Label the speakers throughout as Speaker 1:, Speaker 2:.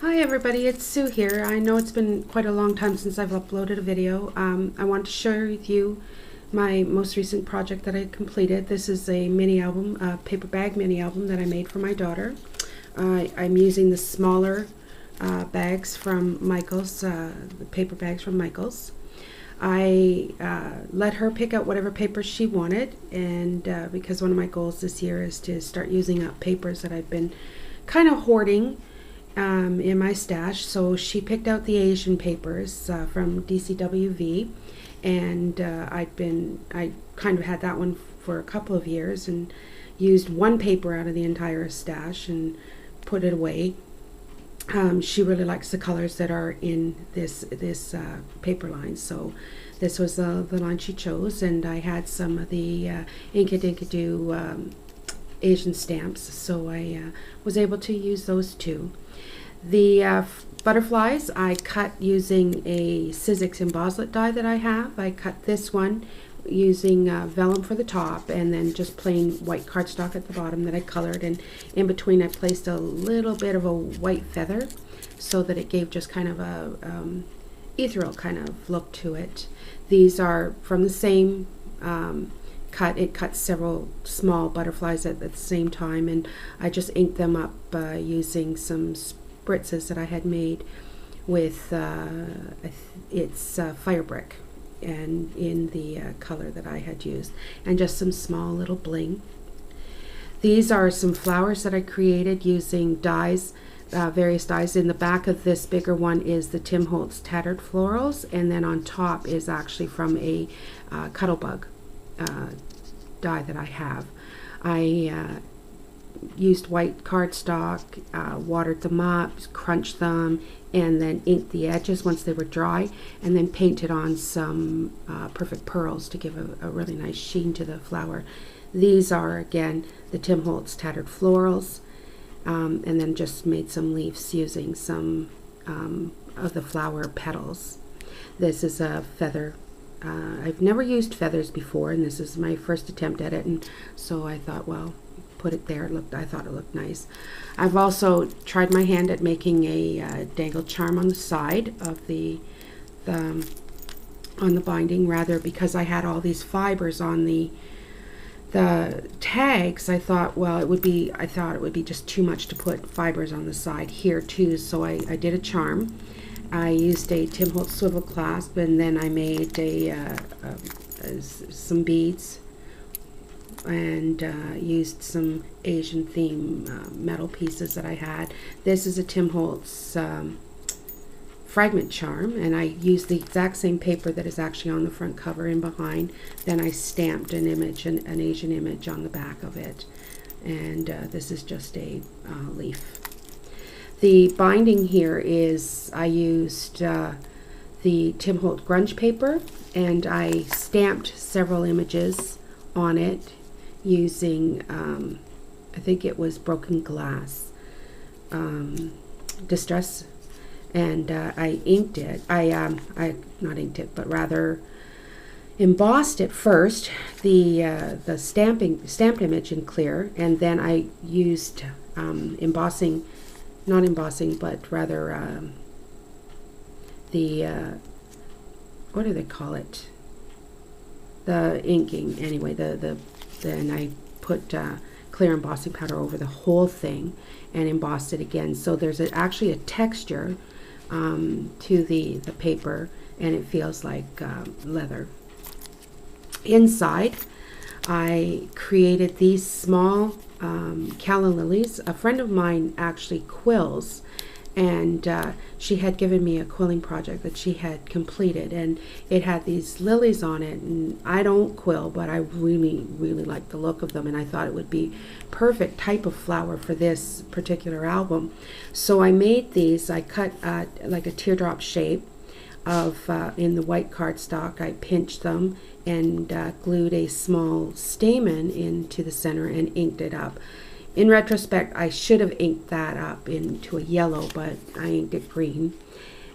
Speaker 1: Hi everybody, it's Sue here. I know it's been quite a long time since I've uploaded a video. I want to share with you my most recent project that I completed. This is a mini album, a paper bag mini album that I made for my daughter. I'm using the smaller bags from Michaels, the paper bags from Michaels. I let her pick out whatever papers she wanted, and because one of my goals this year is to start using up papers that I've been kind of hoarding in my stash. So she picked out the Asian papers from DCWV, and I kind of had that one for a couple of years and used one paper out of the entire stash and put it away. She really likes the colors that are in this paper line, so this was the line she chose, and I had some of the Inkadinkado Asian stamps, so I was able to use those too. The butterflies I cut using a Sizzix embosslet die that I have. I cut this one using vellum for the top and then just plain white cardstock at the bottom that I colored, and in between I placed a little bit of a white feather so that it gave just kind of a ethereal kind of look to it. These are from the same cut. It cut several small butterflies at the same time, and I just inked them up using some spritzes that I had made with it's fire brick, and in the color that I had used, and just some small little bling. These are some flowers that I created using dies, various dies. In the back of this bigger one is the Tim Holtz Tattered Florals, and then on top is actually from a Cuttlebug die that I have. I used white cardstock, watered them up, crunched them, and then inked the edges once they were dry, and then painted on some perfect pearls to give a really nice sheen to the flower. These are again the Tim Holtz Tattered Florals, and then just made some leaves using some of the flower petals. This is a feather. I've never used feathers before, and this is my first attempt at it, and so I thought, well, put it there. I thought it looked nice. I've also tried my hand at making a dangled charm on the side of on the binding, rather, because I had all these fibers on the tags. I thought, well, it would be just too much to put fibers on the side here too, so I did a charm. I used a Tim Holtz swivel clasp, and then I made some beads, and used some Asian theme metal pieces that I had. This is a Tim Holtz fragment charm, and I used the exact same paper that is actually on the front cover and behind. Then I stamped an image, an Asian image on the back of it, and this is just a leaf. The binding here is, I used the Tim Holtz grunge paper, and I stamped several images on it using, I think it was broken glass distress, and I inked it. I not inked it, but rather embossed it first, the stamped image in clear, and then I used embossing, not embossing, but rather the what do they call it? The inking, anyway. Then I put clear embossing powder over the whole thing and embossed it again. So there's actually a texture to the paper, and it feels like leather. Inside, I created these small calla lilies. A friend of mine actually quills, and she had given me a quilling project that she had completed, and it had these lilies on it, and I don't quill, but I really like the look of them, and I thought it would be perfect type of flower for this particular album. So I made these. I cut like a teardrop shape of in the white cardstock. I pinched them and glued a small stamen into the center and inked it up. In retrospect, I should have inked that up into a yellow, but I inked it green.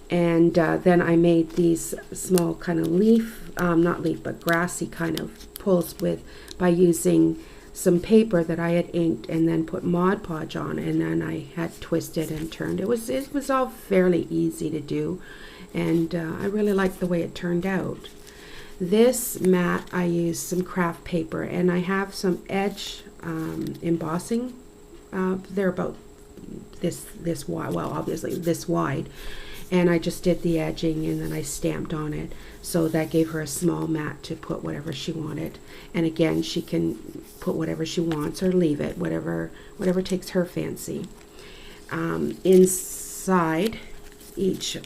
Speaker 1: And then I made these small kind of leaf, not leaf, but grassy kind of pulls by using some paper that I had inked and then put Mod Podge on, and then I had twisted and turned. It was all fairly easy to do, and I really liked the way it turned out. This mat, I used some craft paper, and I have some edge embossing. They're about this wide, well, obviously this wide, and I just did the edging and then I stamped on it. So that gave her a small mat to put whatever she wanted. And again, she can put whatever she wants or leave it, whatever takes her fancy. Inside each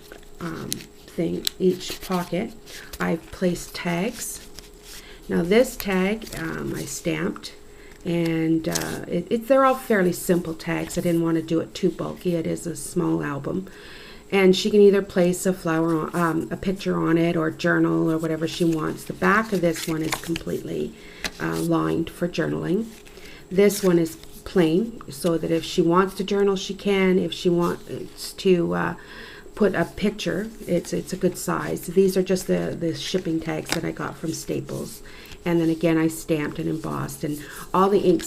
Speaker 1: each pocket, I've placed tags. Now this tag I stamped, and they're all fairly simple tags. I didn't want to do it too bulky. It is a small album. And she can either place a flower on, a picture on it, or journal, or whatever she wants. The back of this one is completely lined for journaling. This one is plain, so that if she wants to journal, she can. If she wants to put a picture, it's a good size. These are just the shipping tags that I got from Staples. And then again, I stamped and embossed. And all the ink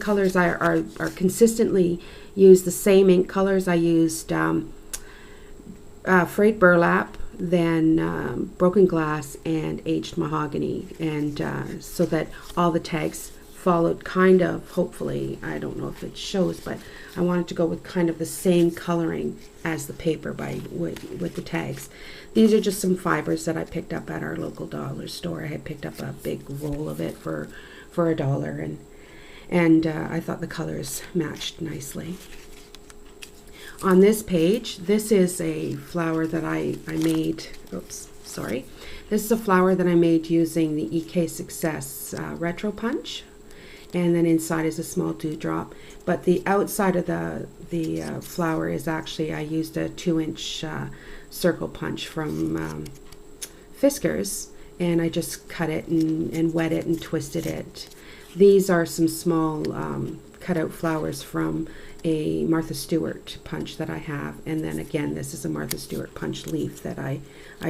Speaker 1: colors are consistently used the same ink colors. I used frayed burlap, then broken glass, and aged mahogany, and so that all the tags followed kind of, hopefully, I don't know if it shows, but I wanted to go with kind of the same coloring as the paper with the tags. These are just some fibers that I picked up at our local dollar store. I had picked up a big roll of it for $1, and I thought the colors matched nicely. On this page, this is a flower that I made, oops, sorry. This is a flower that I made using the EK Success Retro Punch. And then inside is a small dewdrop. But the outside of the flower is actually, I used a 2-inch circle punch from Fiskars. And I just cut it and wet it and twisted it. These are some small cutout flowers from a Martha Stewart punch that I have, and then again this is a Martha Stewart punch leaf that I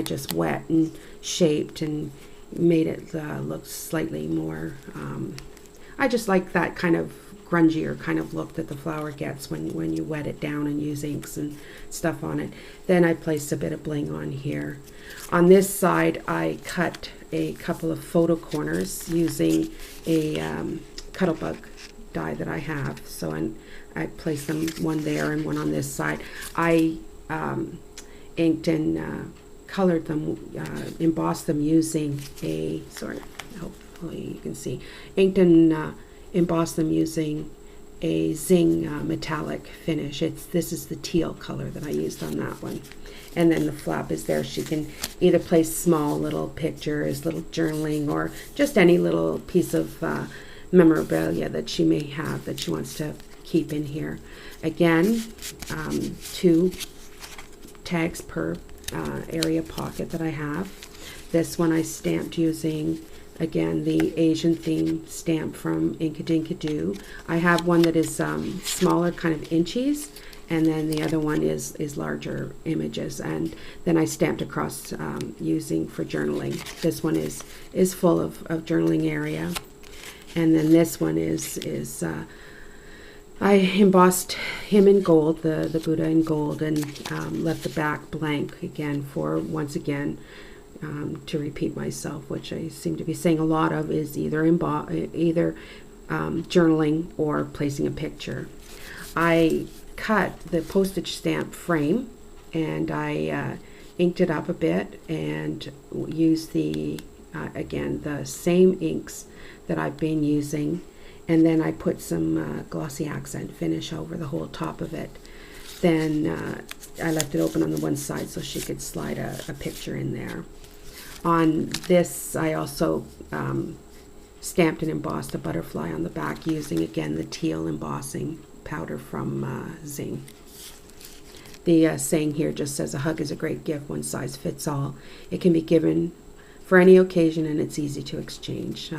Speaker 1: just wet and shaped and made it look slightly more I just like that kind of grungier kind of look that the flower gets when you wet it down and use inks and stuff on it. Then I placed a bit of bling on here. On this side I cut a couple of photo corners using a Cuttlebug die that I have, so I placed them one there and one on this side. I inked and colored them, embossed them using a, sorry, hopefully you can see, inked and embossed them using a Zing metallic finish. This is the teal color that I used on that one. And then the flap is there. She can either place small little pictures, little journaling, or just any little piece of memorabilia that she may have that she wants to keep in here. Again, 2 tags per area pocket that I have. This one I stamped using, again, the Asian theme stamp from Inkadinkado. I have one that is smaller, kind of inchies, and then the other one is larger images, and then I stamped across using for journaling. This one is full of journaling area, and then this one is I embossed him in gold, the Buddha in gold, and left the back blank again for, once again, to repeat myself, which I seem to be saying a lot of, is either journaling or placing a picture. I cut the postage stamp frame and I inked it up a bit and used the again the same inks that I've been using, and then I put some glossy accent finish over the whole top of it. Then I left it open on the one side so she could slide a picture in there. On this I also stamped and embossed a butterfly on the back using, again, the teal embossing powder from Zing. The saying here just says, "A hug is a great gift, one size fits all. It can be given for any occasion and it's easy to exchange."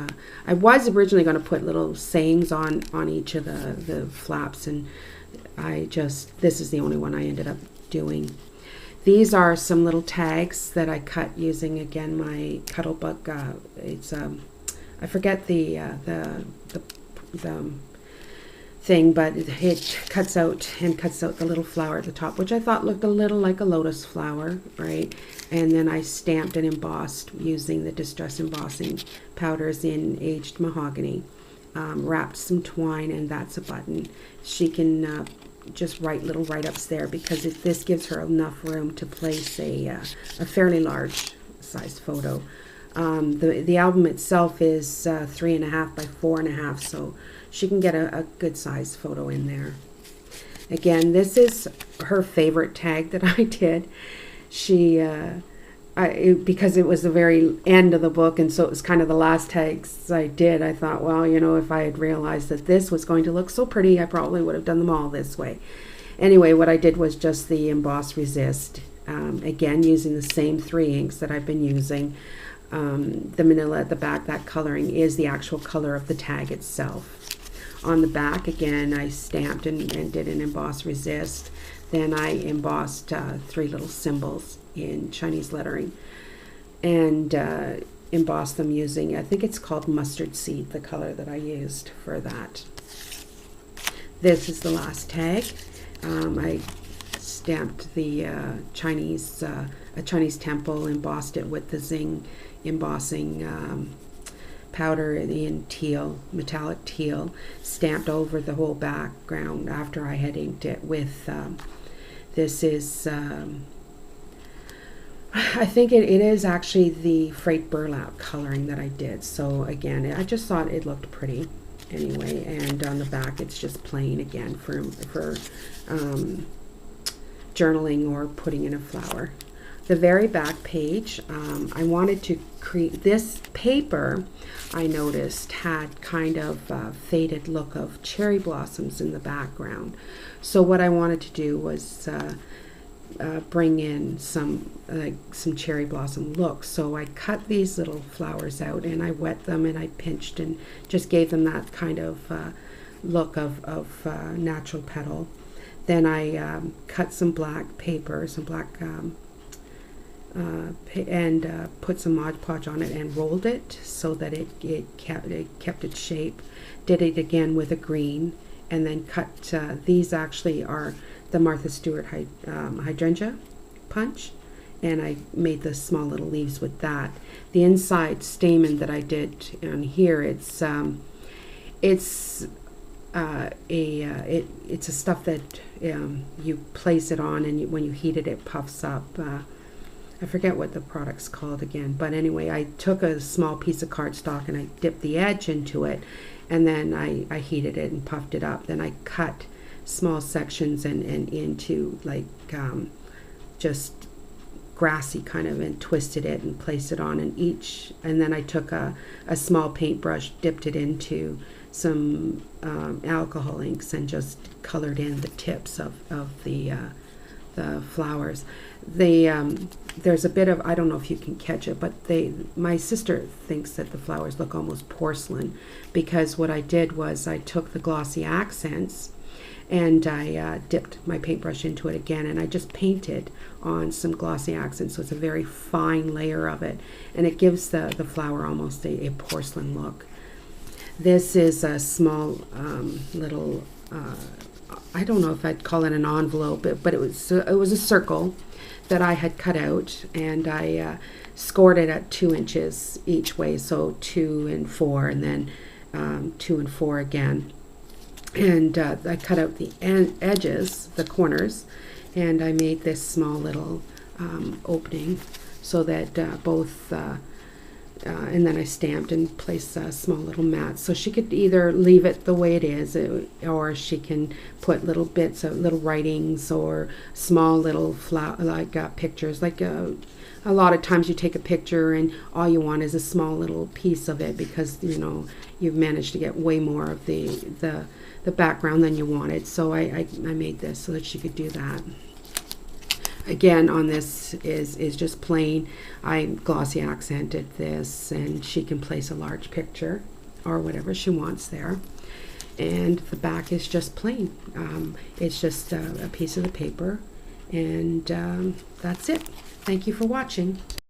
Speaker 1: I was originally going to put little sayings on each of the flaps, and this is the only one I ended up doing. These are some little tags that I cut using, again, my Cuttlebug. It's I forget the thing, but it cuts out the little flower at the top, which I thought looked a little like a lotus flower, right? And then I stamped and embossed using the Distress Embossing powders in aged mahogany. Wrapped some twine, and that's a button. She can just write little write-ups there, because this gives her enough room to place a fairly large size photo. The album itself is 3.5 by 4.5, so she can get a good size photo in there. Again, this is her favorite tag that I did. Because it was the very end of the book, and so it was kind of the last tags I did, I thought, well, you know, if I had realized that this was going to look so pretty, I probably would have done them all this way. Anyway, what I did was just the Emboss Resist, again using the same 3 inks that I've been using. The manila at the back, that coloring is the actual color of the tag itself. On the back, again, I stamped and did an Emboss Resist. Then I embossed 3 little symbols in Chinese lettering, and embossed them using, I think it's called mustard seed, the color that I used for that. This is the last tag. I stamped the a Chinese temple, embossed it with the Zing embossing powder in teal, metallic teal, stamped over the whole background after I had inked it with, this is, I think it is actually the frayed burlap coloring that I did. So again, I just thought it looked pretty anyway. And on the back, it's just plain again for journaling or putting in a flower. The very back page, I wanted to create this paper. I noticed had kind of a faded look of cherry blossoms in the background. So what I wanted to do was bring in some cherry blossom look. So I cut these little flowers out, and I wet them, and I pinched and just gave them that kind of look of natural petal. Then I cut some black paper, some black and put some Mod Podge on it and rolled it so that it kept its shape. Did it again with a green, and then cut, these actually are the Martha Stewart hydrangea punch, and I made the small little leaves with that. The inside stamen that I did on here, it's a stuff that you place it on, and when you heat it, it puffs up. I forget what the product's called again, but anyway, I took a small piece of cardstock and I dipped the edge into it, and then I heated it and puffed it up. Then I cut small sections and into like just grassy kind of, and twisted it and placed it on in each. And then I took a small paintbrush, dipped it into some alcohol inks, and just colored in the tips of the flowers. There's a bit of, I don't know if you can catch it, but my sister thinks that the flowers look almost porcelain, because what I did was I took the glossy accents and I dipped my paintbrush into it again, and I just painted on some glossy accents, so it's a very fine layer of it, and it gives the flower almost a porcelain look. This is a small little, I don't know if I'd call it an envelope, but it was a circle that I had cut out, and I scored it at 2 inches each way, so 2 and 4, and then 2 and 4 again. And I cut out the edges, the corners, and I made this small little opening so that both, and then I stamped and placed small little mats. So she could either leave it the way it is, or she can put little bits of little writings or small little pictures. Like a lot of times you take a picture and all you want is a small little piece of it, because you know you've managed to get way more of the background than you wanted. So I made this so that she could do that. Again, on this is just plain. I glossy accented this, and she can place a large picture or whatever she wants there. And the back is just plain. It's just a piece of the paper, and that's it. Thank you for watching.